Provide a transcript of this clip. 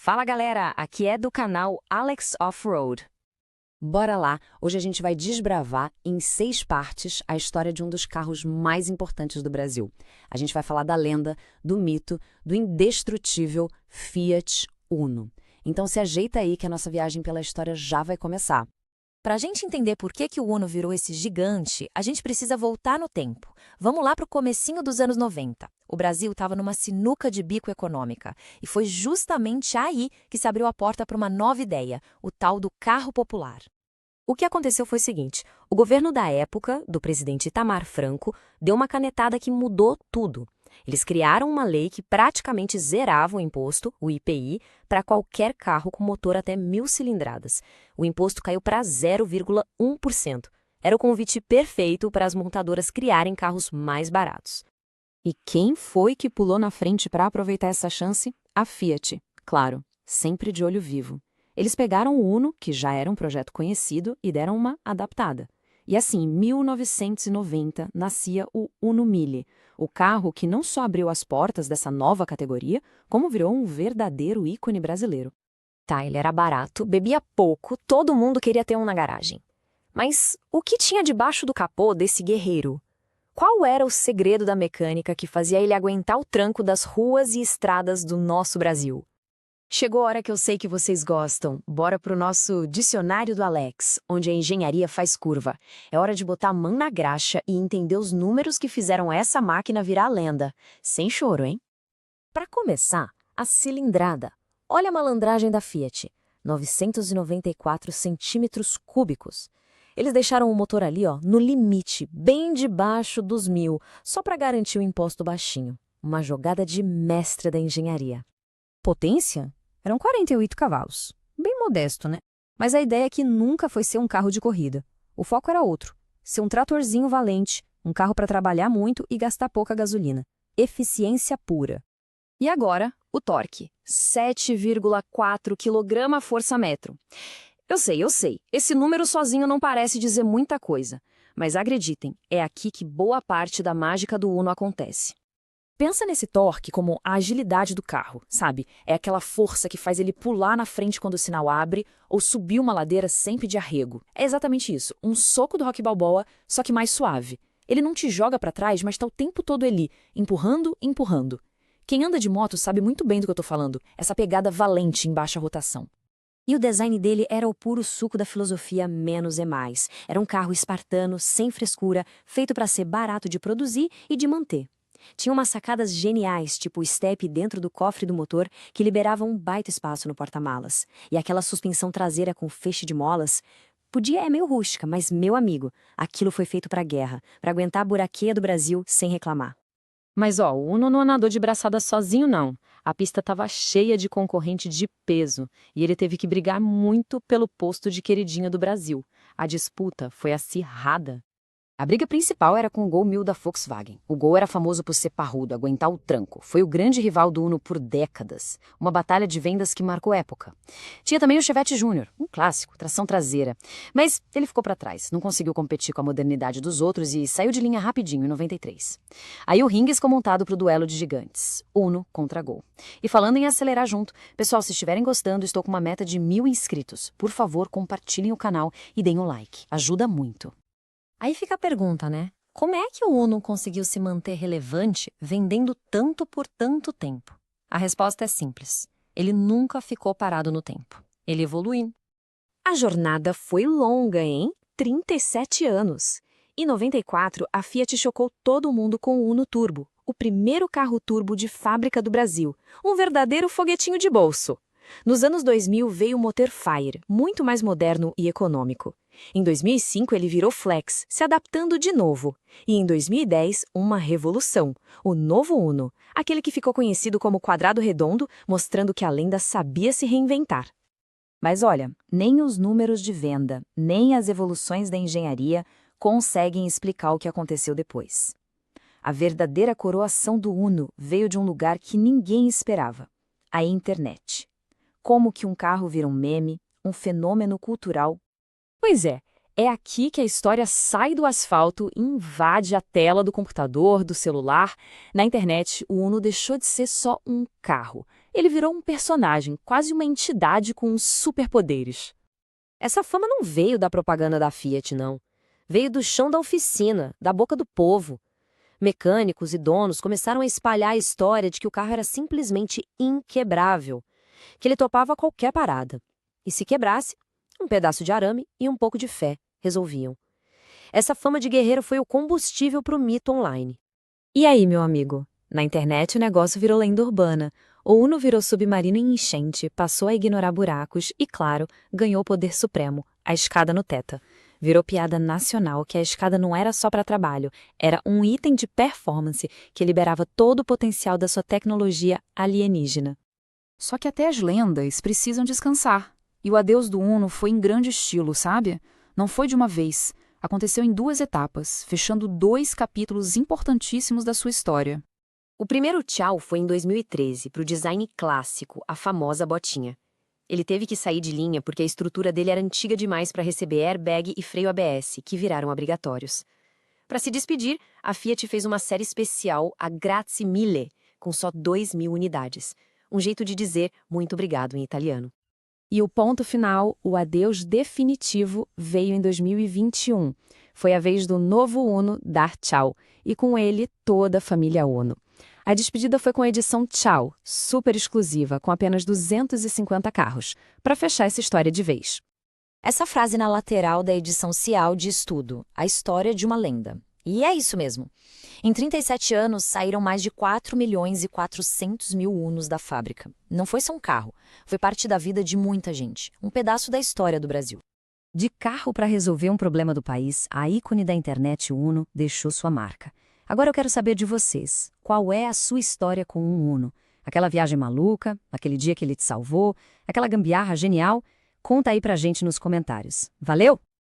Fala galera, aqui é do canal Alex Offroad. Bora lá, hoje a gente vai desbravar em 6 partes a história de um dos carros mais importantes do Brasil. A gente vai falar da lenda, do mito, do indestrutível Fiat Uno. Então se ajeita aí que a nossa viagem pela história já vai começar. Para a gente entender por que o Uno virou esse gigante, a gente precisa voltar no tempo. Vamos lá para o comecinho dos anos 90. O Brasil estava numa sinuca de bico econômica e foi justamente aí que se abriu a porta para uma nova ideia, o tal do carro popular. O que aconteceu foi o seguinte, o governo da época, do presidente Itamar Franco, deu uma canetada que mudou tudo. Eles criaram uma lei que praticamente zerava o imposto, o IPI, para qualquer carro com motor até 1.000 cilindradas. O imposto caiu para 0,1%. Era o convite perfeito para as montadoras criarem carros mais baratos. E quem foi que pulou na frente para aproveitar essa chance? A Fiat, claro, sempre de olho vivo. Eles pegaram o Uno, que já era um projeto conhecido, e deram uma adaptada. E assim, em 1990, nascia o Uno Mille, o carro que não só abriu as portas dessa nova categoria, como virou um verdadeiro ícone brasileiro. Tá, ele era barato, bebia pouco, todo mundo queria ter um na garagem. Mas o que tinha debaixo do capô desse guerreiro? Qual era o segredo da mecânica que fazia ele aguentar o tranco das ruas e estradas do nosso Brasil? Chegou a hora que eu sei que vocês gostam. Bora pro nosso dicionário do Alex, onde a engenharia faz curva. É hora de botar a mão na graxa e entender os números que fizeram essa máquina virar lenda. Sem choro, hein? Para começar, a cilindrada. Olha a malandragem da Fiat. 994 centímetros cúbicos. Eles deixaram o motor ali, no limite, bem debaixo dos 1.000, só para garantir o imposto baixinho. Uma jogada de mestre da engenharia. Potência? Eram 48 cavalos. Bem modesto, né? Mas a ideia é que nunca foi ser um carro de corrida. O foco era outro. Ser um tratorzinho valente, um carro para trabalhar muito e gastar pouca gasolina. Eficiência pura. E agora, o torque. 7,4 kgfm. Eu sei. Esse número sozinho não parece dizer muita coisa. Mas acreditem, é aqui que boa parte da mágica do Uno acontece. Pensa nesse torque como a agilidade do carro, sabe? É aquela força que faz ele pular na frente quando o sinal abre ou subir uma ladeira sem pedir arrego. É exatamente isso, um soco do Rocky Balboa, só que mais suave. Ele não te joga pra trás, mas tá o tempo todo ali, empurrando. Quem anda de moto sabe muito bem do que eu tô falando, essa pegada valente em baixa rotação. E o design dele era o puro suco da filosofia menos é mais. Era um carro espartano, sem frescura, feito para ser barato de produzir e de manter. Tinha umas sacadas geniais, tipo o step dentro do cofre do motor, que liberava um baita espaço no porta-malas. E aquela suspensão traseira com feixe de molas. É meio rústica, mas, meu amigo, aquilo foi feito pra guerra, pra aguentar a buraqueia do Brasil sem reclamar. Mas o Uno não nadou de braçada sozinho, não. A pista estava cheia de concorrente de peso, e ele teve que brigar muito pelo posto de queridinho do Brasil. A disputa foi acirrada. A briga principal era com o Gol 1000 da Volkswagen. O Gol era famoso por ser parrudo, aguentar o tranco. Foi o grande rival do Uno por décadas. Uma batalha de vendas que marcou época. Tinha também o Chevette Júnior, um clássico, tração traseira. Mas ele ficou para trás, não conseguiu competir com a modernidade dos outros e saiu de linha rapidinho em 93. Aí o ringue ficou montado para o duelo de gigantes, Uno contra Gol. E falando em acelerar junto, pessoal, se estiverem gostando, estou com uma meta de 1.000 inscritos. Por favor, compartilhem o canal e deem um like. Ajuda muito. Aí fica a pergunta, né? Como é que o Uno conseguiu se manter relevante vendendo tanto por tanto tempo? A resposta é simples. Ele nunca ficou parado no tempo. Ele evoluiu. A jornada foi longa, hein? 37 anos. Em 94, a Fiat chocou todo mundo com o Uno Turbo, o primeiro carro turbo de fábrica do Brasil. Um verdadeiro foguetinho de bolso. Nos anos 2000 veio o motor Fire, muito mais moderno e econômico. Em 2005 ele virou flex, se adaptando de novo. E em 2010, uma revolução, o novo Uno, aquele que ficou conhecido como quadrado redondo, mostrando que a lenda sabia se reinventar. Mas olha, nem os números de venda, nem as evoluções da engenharia conseguem explicar o que aconteceu depois. A verdadeira coroação do Uno veio de um lugar que ninguém esperava, a internet. Como que um carro vira um meme, um fenômeno cultural? Pois é aqui que a história sai do asfalto e invade a tela do computador, do celular. Na internet, o Uno deixou de ser só um carro. Ele virou um personagem, quase uma entidade com superpoderes. Essa fama não veio da propaganda da Fiat, não. Veio do chão da oficina, da boca do povo. Mecânicos e donos começaram a espalhar a história de que o carro era simplesmente inquebrável, que ele topava qualquer parada. E se quebrasse, um pedaço de arame e um pouco de fé resolviam. Essa fama de guerreiro foi o combustível para o mito online. E aí, meu amigo? Na internet o negócio virou lenda urbana. O Uno virou submarino em enchente, passou a ignorar buracos e, claro, ganhou o poder supremo, a escada no teto. Virou piada nacional que a escada não era só para trabalho, era um item de performance que liberava todo o potencial da sua tecnologia alienígena. Só que até as lendas precisam descansar. E o adeus do Uno foi em grande estilo, sabe? Não foi de uma vez. Aconteceu em 2 etapas, fechando 2 capítulos importantíssimos da sua história. O primeiro tchau foi em 2013, para o design clássico, a famosa botinha. Ele teve que sair de linha porque a estrutura dele era antiga demais para receber airbag e freio ABS, que viraram obrigatórios. Para se despedir, a Fiat fez uma série especial, a Grazie Mille, com só 2.000 unidades. Um jeito de dizer muito obrigado em italiano. E o ponto final, o adeus definitivo, veio em 2021. Foi a vez do novo Uno dar tchau, e com ele toda a família Uno. A despedida foi com a edição Tchau, super exclusiva, com apenas 250 carros, para fechar essa história de vez. Essa frase na lateral da edição Cial diz tudo, a história de uma lenda. E é isso mesmo. Em 37 anos, saíram mais de 4.400.000 Unos da fábrica. Não foi só um carro, foi parte da vida de muita gente, um pedaço da história do Brasil. De carro para resolver um problema do país, a ícone da internet Uno deixou sua marca. Agora eu quero saber de vocês. Qual é a sua história com um Uno? Aquela viagem maluca? Aquele dia que ele te salvou? Aquela gambiarra genial? Conta aí pra gente nos comentários. Valeu?